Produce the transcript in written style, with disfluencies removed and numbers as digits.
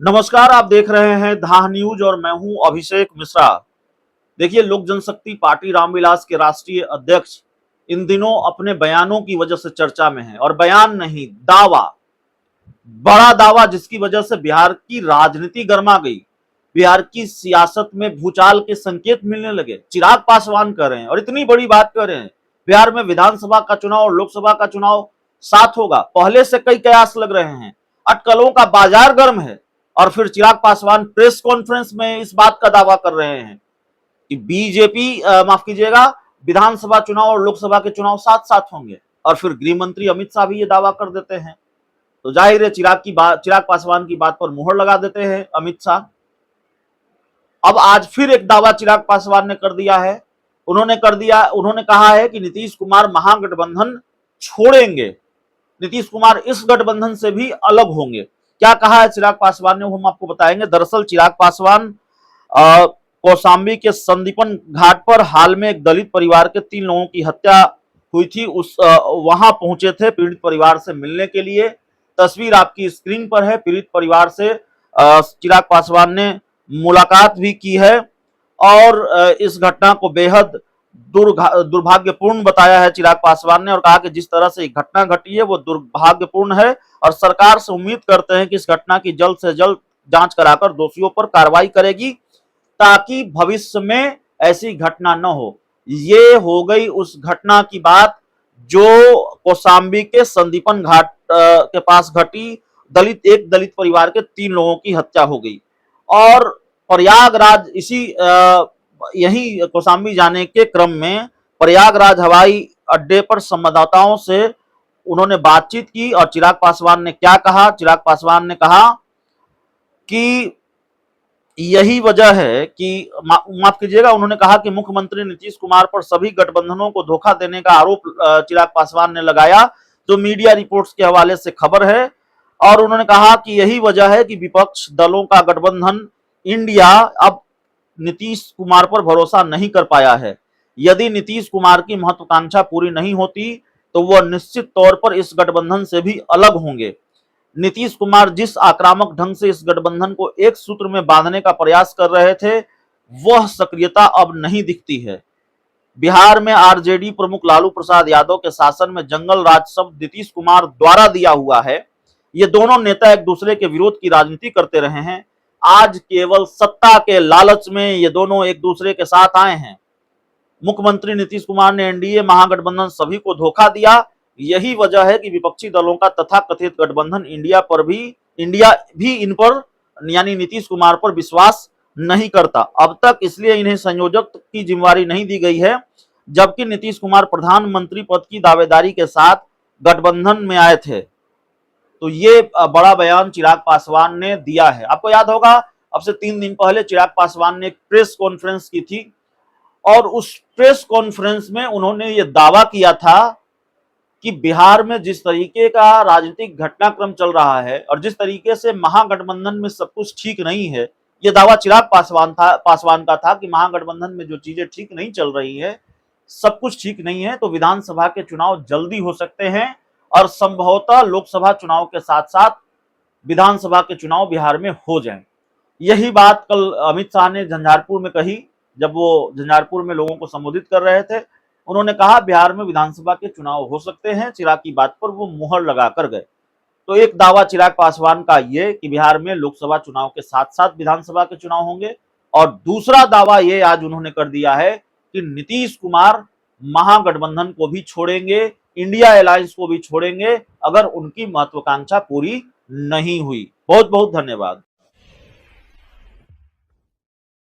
नमस्कार, आप देख रहे हैं धाह न्यूज और मैं हूं अभिषेक मिश्रा। देखिए, लोक जनशक्ति पार्टी रामविलास के राष्ट्रीय अध्यक्ष इन दिनों अपने बयानों की वजह से चर्चा में हैं। और बयान नहीं, दावा, बड़ा दावा, जिसकी वजह से बिहार की राजनीति गर्मा गई। बिहार की सियासत में भूचाल के संकेत मिलने लगे। चिराग पासवान कर रहे हैं और इतनी बड़ी बात कर रहे हैं, बिहार में विधानसभा का चुनाव और लोकसभा का चुनाव साथ होगा। पहले से कई कयास लग रहे हैं, अटकलों का बाजार गर्म है। और फिर चिराग पासवान प्रेस कॉन्फ्रेंस में इस बात का दावा कर रहे हैं कि बीजेपी, माफ कीजिएगा, विधानसभा चुनाव और लोकसभा के चुनाव साथ साथ होंगे। और फिर गृह मंत्री अमित शाह भी ये दावा कर देते हैं, तो जाहिर है चिराग पासवान की बात पर मुहर लगा देते हैं अमित शाह। अब आज फिर एक दावा चिराग पासवान ने कर दिया है। उन्होंने कहा है कि नीतीश कुमार महागठबंधन छोड़ेंगे, नीतीश कुमार इस गठबंधन से भी अलग होंगे। क्या कहा है चिराग पासवान ने, वो हम आपको बताएंगे। दरअसल चिराग पासवान कौशाम्बी के संदीपन घाट पर हाल में एक दलित परिवार के 3 लोगों की हत्या हुई थी, वहां पहुंचे थे पीड़ित परिवार से मिलने के लिए। तस्वीर आपकी स्क्रीन पर है। पीड़ित परिवार से चिराग पासवान ने मुलाकात भी की है और इस घटना को बेहद दुर्भाग्यपूर्ण बताया है चिराग पासवान ने, और कहा कि जिस तरह से घटना घटी है वो दुर्भाग्यपूर्ण है और सरकार से उम्मीद करते हैं कि इस घटना की जल्द से जल्द जांच कराकर दोषियों पर कार्रवाई करेगी, ताकि भविष्य में ऐसी घटना न हो। ये हो गई उस घटना की बात जो कौशाम्बी के संदीपन घाट के पास घटी। एक दलित परिवार के 3 लोगों की हत्या हो गई। और प्रयागराज, यही कौशाम्बी जाने के क्रम में प्रयागराज हवाई अड्डे पर संवाददाताओं से उन्होंने बातचीत की। और चिराग पासवान ने क्या कहा? चिराग पासवान ने कहा कि यही वजह है कि माफ कीजिएगा, उन्होंने कहा कि मुख्यमंत्री नीतीश कुमार पर सभी गठबंधनों को धोखा देने का आरोप चिराग पासवान ने लगाया, जो मीडिया रिपोर्ट्स के हवाले से खबर है। और उन्होंने कहा कि यही वजह है कि विपक्ष दलों का गठबंधन इंडिया अब नीतीश कुमार पर भरोसा नहीं कर पाया है। यदि नीतीश कुमार की महत्वाकांक्षा पूरी नहीं होती तो वह निश्चित तौर पर इस गठबंधन से भी अलग होंगे। नीतीश कुमार जिस आक्रामक ढंग से इस गठबंधन को एक सूत्र में बांधने का प्रयास कर रहे थे, वह सक्रियता अब नहीं दिखती है। बिहार में आरजेडी प्रमुख लालू प्रसाद यादव के शासन में जंगल राज शब्द नीतीश कुमार द्वारा दिया हुआ है। ये दोनों नेता एक दूसरे के विरोध की राजनीति करते रहे हैं। आज केवल सत्ता के लालच में ये दोनों एक दूसरे के साथ आए हैं। मुख्यमंत्री नीतीश कुमार ने एनडीए महागठबंधन सभी को धोखा दिया। यही वजह है कि विपक्षी दलों का तथाकथित गठबंधन इंडिया भी इन पर, यानी नीतीश कुमार पर विश्वास नहीं करता अब तक। इसलिए इन्हें संयोजक की जिम्मेदारी नहीं दी गई है, जबकि नीतीश कुमार प्रधानमंत्री पद की दावेदारी के साथ गठबंधन में आए थे। तो ये बड़ा बयान चिराग पासवान ने दिया है। आपको याद होगा, अब से 3 दिन पहले चिराग पासवान ने एक प्रेस कॉन्फ्रेंस की थी और उस प्रेस कॉन्फ्रेंस में उन्होंने ये दावा किया था कि बिहार में जिस तरीके का राजनीतिक घटनाक्रम चल रहा है और जिस तरीके से महागठबंधन में सब कुछ ठीक नहीं है, यह दावा चिराग पासवान का था कि महागठबंधन में जो चीजें ठीक नहीं चल रही है, सब कुछ ठीक नहीं है, तो विधानसभा के चुनाव जल्दी हो सकते हैं और संभवतः लोकसभा चुनाव के साथ साथ विधानसभा के चुनाव बिहार में हो जाएं। यही बात कल अमित शाह ने झंझारपुर में कही, जब वो झंझारपुर में लोगों को संबोधित कर रहे थे। उन्होंने कहा बिहार में विधानसभा के चुनाव हो सकते हैं। चिराग की बात पर वो मुहर लगा कर गए। तो एक दावा चिराग पासवान का ये कि बिहार में लोकसभा चुनाव के साथ साथ विधानसभा के चुनाव होंगे, और दूसरा दावा ये आज उन्होंने कर दिया है कि नीतीश कुमार महागठबंधन को भी छोड़ेंगे, इंडिया अलायंस को भी छोड़ेंगे, अगर उनकी महत्वाकांक्षा पूरी नहीं हुई। बहुत बहुत धन्यवाद।